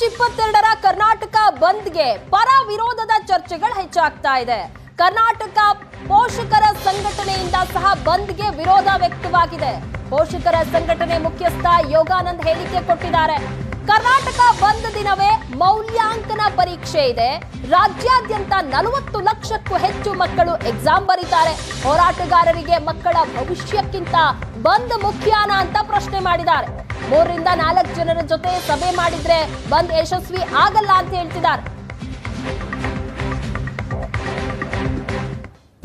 March 22ರ Karnataka ಬಂದ್ಗೆ ಪರ ವಿರೋಧದ ಚರ್ಚೆಗಳು ಹೆಚ್ಚಾಗ್ತಾ ಇದೆ. ಕರ್ನಾಟಕ ಪೋಷಕರ ಸಂಘಟನೆಯಿಂದ ಸಹ ಬಂದ್ಗೆ ವಿರೋಧ ವ್ಯಕ್ತವಾಗಿದೆ. ಪೋಷಕರ ಸಂಘಟನೆ ಮುಖ್ಯಸ್ಥ ಯೋಗಾನಂದ್ ಹೇಳಿಕೆ ಕೊಟ್ಟಿದ್ದಾರೆ. ಕರ್ನಾಟಕ ಬಂದ್ ದಿನವೇ ಮೌಲ್ಯಾಂಕನ ಪರೀಕ್ಷೆ ಇದೆ. ರಾಜ್ಯಾದ್ಯಂತ 40 ಲಕ್ಷಕ್ಕೂ ಹೆಚ್ಚು ಮಕ್ಕಳು ಎಕ್ಸಾಮ್ ಬರೀತಾರೆ. ಹೋರಾಟಗಾರರಿಗೆ ಮಕ್ಕಳ ಭವಿಷ್ಯಕ್ಕಿಂತ ಬಂದ್ ಮುಖ್ಯನಾ ಅಂತ ಪ್ರಶ್ನೆ ಮಾಡಿದ್ದಾರೆ. 3 ರಿಂದ 4 ಜನರ ಜೊತೆ ಸಭೆ ಮಾಡಿದ್ರೆ ಬಂದ್ ಯಶಸ್ವಿ ಆಗಲ್ಲ ಅಂತ ಹೇಳ್ತಿದ್ದಾರೆ.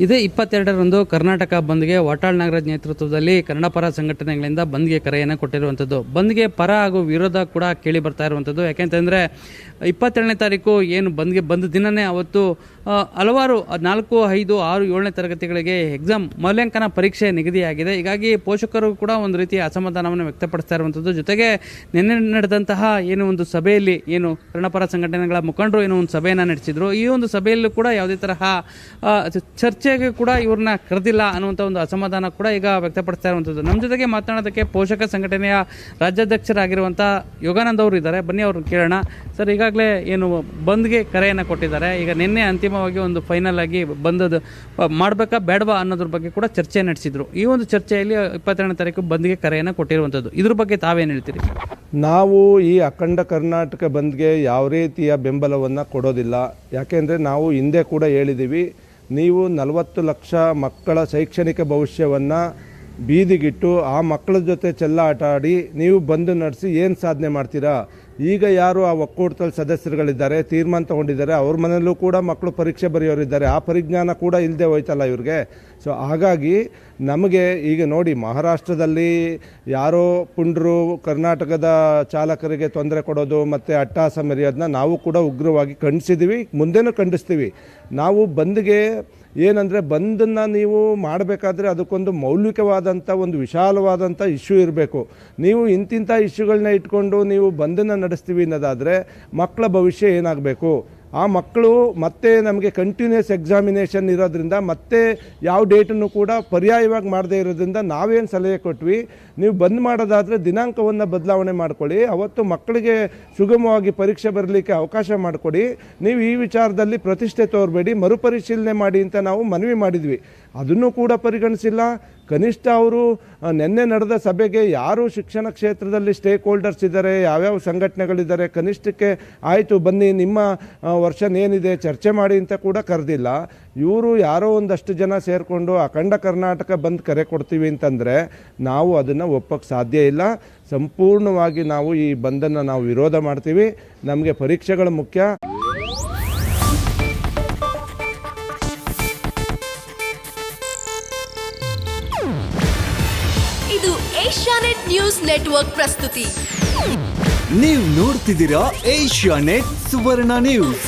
ಇದೇ 22ರಂದು ಕರ್ನಾಟಕ ಬಂದ್ಗೆ ವಾಟಾಳ್ ನಾಗರಾಜ್ ನೇತೃತ್ವದಲ್ಲಿ ಕನ್ನಡ ಪರ ಸಂಘಟನೆಗಳಿಂದ ಬಂದ್ಗೆ ಕರೆಯನ್ನು ಕೊಟ್ಟಿರುವಂಥದ್ದು. ಬಂದ್ಗೆ ಪರ ಹಾಗೂ ವಿರೋಧ ಕೂಡ ಕೇಳಿ ಬರ್ತಾ ಇರುವಂಥದ್ದು. ಯಾಕೆಂತಂದರೆ 22ನೇ ತಾರೀಕು ಏನು ಬಂದ್ ದಿನನೇ ಅವತ್ತು ಹಲವಾರು 4, 5, 6, 7ನೇ ತರಗತಿಗಳಿಗೆ ಎಕ್ಸಾಮ್ ಮೌಲ್ಯಾಂಕನ ಪರೀಕ್ಷೆ ನಿಗದಿಯಾಗಿದೆ. ಹೀಗಾಗಿ ಪೋಷಕರು ಕೂಡ ಒಂದು ರೀತಿಯ ಅಸಮಾಧಾನವನ್ನು ವ್ಯಕ್ತಪಡಿಸ್ತಾ ಇರುವಂಥದ್ದು. ಜೊತೆಗೆ ನಿನ್ನೆ ನಡೆದಂತಹ ಏನು ಒಂದು ಸಭೆಯಲ್ಲಿ ಏನು ಕನ್ನಡ ಪರ ಸಂಘಟನೆಗಳ ಮುಖಂಡರು ಏನೋ ಒಂದು ಸಭೆಯನ್ನು ನಡೆಸಿದ್ರು. ಈ ಒಂದು ಸಭೆಯಲ್ಲೂ ಕೂಡ ಯಾವುದೇ ತರಹ ಚರ್ಚೆಗೆ ಕೂಡ ಇವ್ರನ್ನ ಕರೆದಿಲ್ಲ ಅನ್ನುವಂಥ ಒಂದು ಅಸಮಾಧಾನ ಕೂಡ ಈಗ ವ್ಯಕ್ತಪಡಿಸ್ತಾ ಇರುವಂಥದ್ದು. ನಮ್ಮ ಜೊತೆಗೆ ಮಾತನಾಡೋದಕ್ಕೆ ಪೋಷಕ ಸಂಘಟನೆಯ ರಾಜ್ಯಾಧ್ಯಕ್ಷರಾಗಿರುವಂಥ ಯೋಗಾನಂದ್ ಅವರು ಇದ್ದಾರೆ. ಬನ್ನಿ ಅವ್ರನ್ನ ಕೇಳೋಣ. ಸರ್, ಈಗಾಗಲೇ ಏನು ಬಂದ್ಗೆ ಕರೆಯನ್ನು ಕೊಟ್ಟಿದ್ದಾರೆ. ಈಗ ನಿನ್ನೆ ಅಂತಿಮವಾಗಿ ಒಂದು ಫೈನಲ್ ಆಗಿ ಬಂದದ್ದು ಮಾಡಬೇಕಾ ಬೇಡವಾ ಅನ್ನೋದ್ರ ಬಗ್ಗೆ ಕೂಡ ಚರ್ಚೆ ನಡೆಸಿದ್ರು. ಈ ಒಂದು ಚರ್ಚೆಯಲ್ಲಿ 22ನೇ ತಾರೀಕು ಬಂದ್ಗೆ ಕರೆಯನ್ನು ಕೊಟ್ಟಿರುವಂಥದ್ದು. ಇದ್ರ ಬಗ್ಗೆ ತಾವೇನು ಹೇಳ್ತೀರಿ? ನಾವು ಈ ಅಖಂಡ ಕರ್ನಾಟಕ ಬಂದ್ಗೆ ಯಾವ ರೀತಿಯ ಬೆಂಬಲವನ್ನು ಕೊಡೋದಿಲ್ಲ. ಯಾಕೆಂದರೆ ನಾವು ಹಿಂದೆ ಕೂಡ ಹೇಳಿದ್ದೀವಿ, ನೀವು 40 ಲಕ್ಷ ಮಕ್ಕಳ ಶೈಕ್ಷಣಿಕ ಭವಿಷ್ಯವನ್ನು ಬೀದಿಗಿಟ್ಟು ಆ ಮಕ್ಕಳ ಜೊತೆ ಚೆಲ್ಲಾಟ ಆಡಿ ನೀವು ಬಂದು ನಡೆಸಿ ಏನು ಸಾಧನೆ ಮಾಡ್ತೀರಾ? ಈಗ ಯಾರು ಆ ಒಕ್ಕೂಟದಲ್ಲಿ ಸದಸ್ಯರುಗಳಿದ್ದಾರೆ, ತೀರ್ಮಾನ ತಗೊಂಡಿದ್ದಾರೆ, ಅವ್ರ ಮನೆಯಲ್ಲೂ ಕೂಡ ಮಕ್ಕಳು ಪರೀಕ್ಷೆ ಬರೆಯೋರಿದ್ದಾರೆ. ಆ ಪರಿಜ್ಞಾನ ಕೂಡ ಇಲ್ಲದೆ ಹೋಯ್ತಲ್ಲ ಇವ್ರಿಗೆ. ಸೊ ಹಾಗಾಗಿ ನಮಗೆ ಈಗ ನೋಡಿ, ಮಹಾರಾಷ್ಟ್ರದಲ್ಲಿ ಯಾರೋ ಪುಂಡ್ರು ಕರ್ನಾಟಕದ ಚಾಲಕರಿಗೆ ತೊಂದರೆ ಕೊಡೋದು ಮತ್ತು ಅಟ್ಟಹಾಸ ಮೆರೆಯೋದನ್ನ ನಾವು ಕೂಡ ಉಗ್ರವಾಗಿ ಖಂಡಿಸಿದ್ದೀವಿ, ಮುಂದೆನೂ ಖಂಡಿಸ್ತೀವಿ. ನಾವು ಬಂದ್ಗೆ ಏನಂದರೆ, ಬಂದನ್ನು ನೀವು ಮಾಡಬೇಕಾದ್ರೆ ಅದಕ್ಕೊಂದು ಮೌಲಿಕವಾದಂಥ ಒಂದು ವಿಶಾಲವಾದಂಥ ಇಶ್ಯೂ ಇರಬೇಕು. ನೀವು ಇಂತಿಂಥ ಇಶ್ಯೂಗಳನ್ನ ಇಟ್ಕೊಂಡು ನೀವು ಬಂದನ್ನು ನಡೆಸ್ತೀವಿ ಅನ್ನೋದಾದರೆ ಮಕ್ಕಳ ಭವಿಷ್ಯ ಏನಾಗಬೇಕು? ಆ ಮಕ್ಕಳು ಮತ್ತೆ ನಮಗೆ ಕಂಟಿನ್ಯೂಸ್ ಎಕ್ಸಾಮಿನೇಷನ್ ಇರೋದ್ರಿಂದ ಮತ್ತೆ ಯಾವ ಡೇಟನ್ನು ಕೂಡ ಪರ್ಯಾಯವಾಗಿ ಮಾಡದೇ ಇರೋದ್ರಿಂದ ನಾವೇನು ಸಲಹೆ ಕೊಟ್ವಿ, ನೀವು ಬಂದ್ ಮಾಡೋದಾದರೆ ದಿನಾಂಕವನ್ನು ಬದಲಾವಣೆ ಮಾಡಿಕೊಳ್ಳಿ, ಅವತ್ತು ಮಕ್ಕಳಿಗೆ ಸುಗಮವಾಗಿ ಪರೀಕ್ಷೆ ಬರಲಿಕ್ಕೆ ಅವಕಾಶ ಮಾಡಿಕೊಡಿ, ನೀವು ಈ ವಿಚಾರದಲ್ಲಿ ಪ್ರತಿಷ್ಠೆ ತೋರಬೇಡಿ, ಮರುಪರಿಶೀಲನೆ ಮಾಡಿ ಅಂತ ನಾವು ಮನವಿ ಮಾಡಿದ್ವಿ. ಅದನ್ನು ಕೂಡ ಪರಿಗಣಿಸಿಲ್ಲ. ಕನಿಷ್ಠ ಅವರು ನಿನ್ನೆ ನಡೆದ ಸಭೆಗೆ ಯಾರು ಶಿಕ್ಷಣ ಕ್ಷೇತ್ರದಲ್ಲಿ ಸ್ಟೇಕ್ ಹೋಲ್ಡರ್ಸ್ ಇದ್ದಾರೆ, ಯಾವ್ಯಾವ ಸಂಘಟನೆಗಳಿದ್ದಾರೆ, ಕನಿಷ್ಠಕ್ಕೆ ಆಯಿತು ಬನ್ನಿ ನಿಮ್ಮ ವರ್ಷನ್ ಏನಿದೆ ಚರ್ಚೆ ಮಾಡಿ ಅಂತ ಕೂಡ ಕರೆದಿಲ್ಲ. ಇವರು ಯಾರೋ ಒಂದಷ್ಟು ಜನ ಸೇರಿಕೊಂಡು ಅಖಂಡ ಕರ್ನಾಟಕ ಬಂದ್ ಕರೆ ಕೊಡ್ತೀವಿ ಅಂತಂದರೆ ನಾವು ಅದನ್ನು ಒಪ್ಪಕ್ಕೆ ಸಾಧ್ಯ ಇಲ್ಲ. ಸಂಪೂರ್ಣವಾಗಿ ನಾವು ಈ ಬಂದನ್ನು ನಾವು ವಿರೋಧ ಮಾಡ್ತೀವಿ. ನಮಗೆ ಪರೀಕ್ಷೆಗಳು ಮುಖ್ಯ. ಇದು ಏಷ್ಯಾನೆಟ್ ನ್ಯೂಸ್ ನೆಟ್ವರ್ಕ್ ಪ್ರಸ್ತುತಿ. ನೀವು ನೋಡ್ತಿದ್ದೀರಾ ಏಷ್ಯಾನೆಟ್ ಸುವರ್ಣ ನ್ಯೂಸ್.